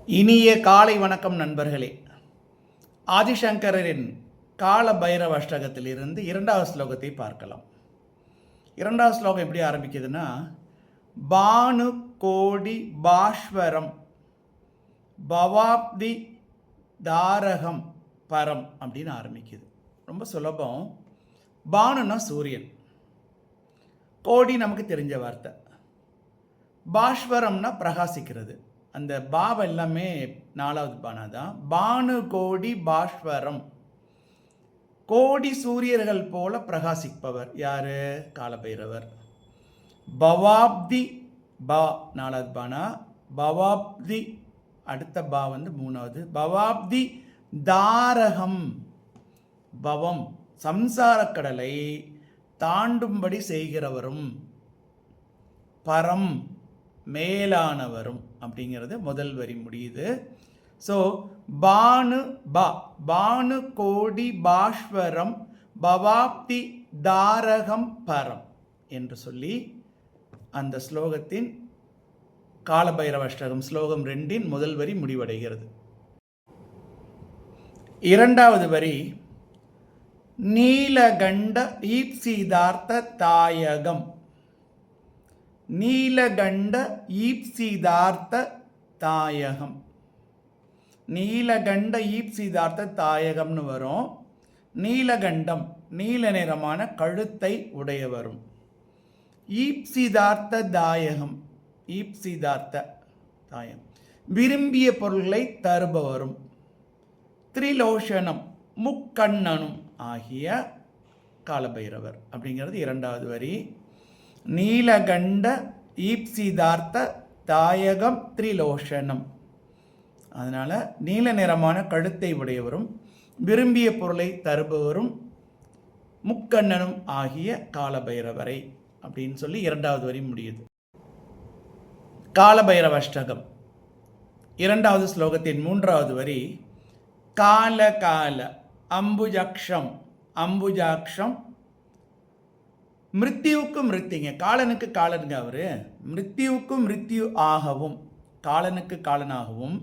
இனிய காலை வணக்கம் நண்பர்களே. ஆதிசங்கரின் கால பைரவ அஷ்டகத்திலிருந்து இரண்டாவது ஸ்லோகத்தை பார்க்கலாம். இரண்டாவது ஸ்லோகம் எப்படி ஆரம்பிக்குதுன்னா, பானு கோடி பாஸ்வரம் பவாப்தி தாரகம் பரம் அப்படின்னு ஆரம்பிக்குது. ரொம்ப சுலபம். பானுன்னா சூரியன், கோடி நமக்கு தெரிஞ்ச வார்த்தை, பாஸ்வரம்னா பிரகாசிக்கிறது. அந்த பாவ எல்லாமே நாலாவது பானா தான். பானு கோடி பாஸ்வரம், கோடி சூரியர்கள் போல பிரகாசிப்பவர் யாரு? காலபைரவர். பவாப்தி பா நாலாவது பானா, பவாப்தி அடுத்த பா மூணாவது. பவாப்தி தாரகம், பவம் சம்சாரக்கடலை தாண்டும்படி செய்கிறவரும், பரம் மேலானவரும் அப்படிங்கிறது முதல் வரி முடியுது. ஸோ பானு பானு கோடி பாஸ்வரம் பவாப்தி தாரகம் பரம் என்று சொல்லி அந்த ஸ்லோகத்தின் காலபைரவ அஷ்டகம் ஸ்லோகம் 2 முதல் வரி முடிவடைகிறது. இரண்டாவது வரி நீலகண்ட ஈப்சிதார்த்த தாயகம். நீலகண்ட ஈப்சிதார்த்த தாயகம், நீலகண்ட ஈப்சிதார்த்த தாயகம்னு வரும். நீலகண்டம் நீல நிறமான கழுத்தை உடையவரும். ஈப்சிதார்த்த தாயகம், ஈப்சிதார்த்த தாயம் விரும்பிய பொருள்களை தருபவரும். திரிலோஷனம் முக்கண்ணனும் ஆகிய காலபைரவர் அப்படிங்கிறது இரண்டாவது வரி. நீலகண்ட ஈப்சிதார்த்த தாயகம் திரிலோஷனம், அதனால் நீல நிறமான கழுத்தை உடையவரும் விரும்பிய பொருளை தருபவரும் முக்கண்ணனும் ஆகிய காலபைரவரை அப்படின்னு சொல்லி இரண்டாவது வரி முடியுது. காலபைரவ அஷ்டகம் இரண்டாவது ஸ்லோகத்தின் மூன்றாவது வரி கால கால அம்புஜாக்ஷம், அம்புஜாக்ஷம் மிருத்யுவுக்கு மிருத்திங்க, காலனுக்கு காலனுங்க அவரு. மிருத்யுவுக்கு மிருத்யு ஆகவும், காலனுக்கு காலனாகவும்.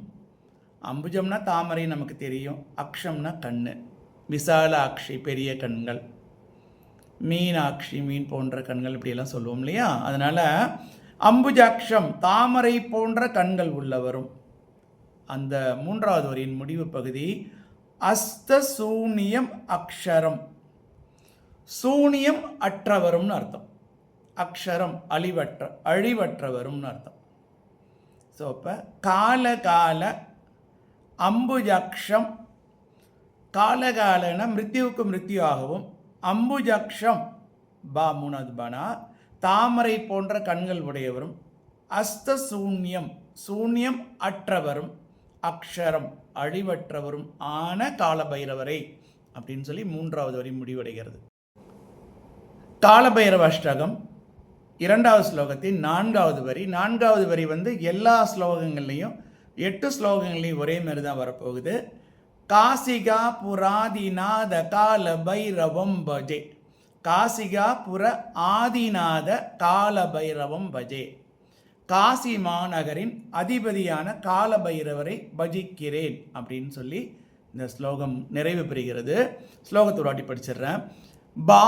அம்புஜம்னா தாமரை நமக்கு தெரியும், அக்ஷம்னா கண்ணு, விசாலாட்சி பெரிய கண்கள், மீனாட்சி மீன் போன்ற கண்கள் இப்படியெல்லாம் சொல்லுவோம் இல்லையா. அதனால் அம்புஜாக்ஷம் தாமரை போன்ற கண்கள் உள்ளவரும். அந்த மூன்றாவது வரியின் முடிவு பகுதி அஸ்தசூனியம் அக்ஷரம், சூனியம் அற்றவரும்னு அர்த்தம். அக்ஷரம் அழிவற்றவரும்னு அர்த்தம். ஸோ இப்போ காலகால அம்புஜாக்ஷம், காலகாலன மிருத்யுவுக்கு மிருத்யு ஆகவும், அம்புஜாக்ஷம் பா மூணாவது பானா தாமரை போன்ற கண்கள் உடையவரும், அஸ்தசூன்யம் சூன்யம் அற்றவரும், அக்ஷரம் அழிவற்றவரும் ஆன காலபைரவரை அப்படின்னு சொல்லி மூன்றாவது வரி முடிவடைகிறது. காலபைரவ அஷ்டகம் இரண்டாவது ஸ்லோகத்தின் நான்காவது வரி. நான்காவது வரி எல்லா ஸ்லோகங்கள்லையும் 8 ஸ்லோகங்களையும் ஒரே மாதிரி தான் வரப்போகுது. காசிகா புராதிநாத கால பைரவம் பஜே, காசிகா புர ஆதிநாத கால பைரவம் பஜே, காசி மாநகரின் அதிபதியான காலபைரவரை பஜிக்கிறேன் அப்படின்னு சொல்லி இந்த ஸ்லோகம் நிறைவு பெறுகிறது. ஸ்லோகத்தை வாட்டி படிச்சிடுறேன். பா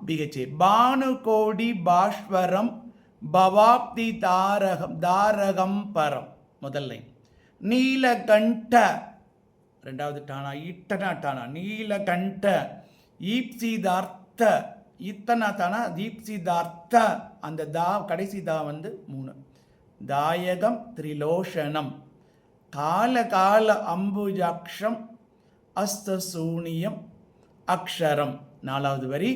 பிகச்சே பானு கோடி பாஸ்வரம் பவாப்தி தாரகம் தாரகம் பரம் முதல் லைன். நீலகண்ட ரெண்டாவது டானா இட்டனா டானா நீலகண்ட ஈப்சிதார்த்த இத்தனா தானா தீப்சிதார்த்த அந்த தா கடைசி தா 3. தாயகம் திரிலோஷனம் கால கால அம்புஜாக்ஷம் அஸ்தசூனியம் அக்ஷரம் நாலாவது வரி.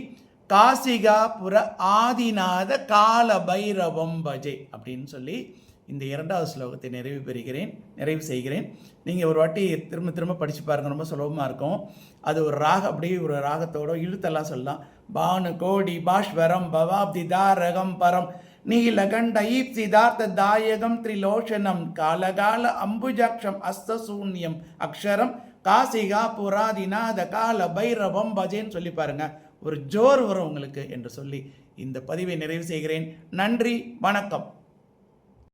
காசிகா புர ஆதிநாத கால பைரவம் பஜே அப்படின்னு சொல்லி இந்த இரண்டாவது ஸ்லோகத்தை நிறைவு செய்கிறேன். நீங்கள் ஒரு வாட்டி திரும்ப திரும்ப படித்து பாருங்கள், ரொம்ப சுலபமாக இருக்கும். அது ஒரு அப்படியே ஒரு ராகத்தோட இழுத்தெல்லாம் சொல்லலாம். பானு கோடி பாஸ்வரம் பவாப்தி தாரகம் பரம் நீலகண்ட ஈப்சிதார்த்த தாயகம் திரிலோஷனம் காலகால அம்புஜாக்ஷம் அஸ்தசூன்யம் அக்ஷரம் காசிகா புராதிநாத கால பைரவம் பஜேன்னு சொல்லி பாருங்க, ஒரு ஜோர் வரும் உங்களுக்கு என்று சொல்லி இந்த பதிவை நிறைவு செய்கிறேன். நன்றி, வணக்கம்.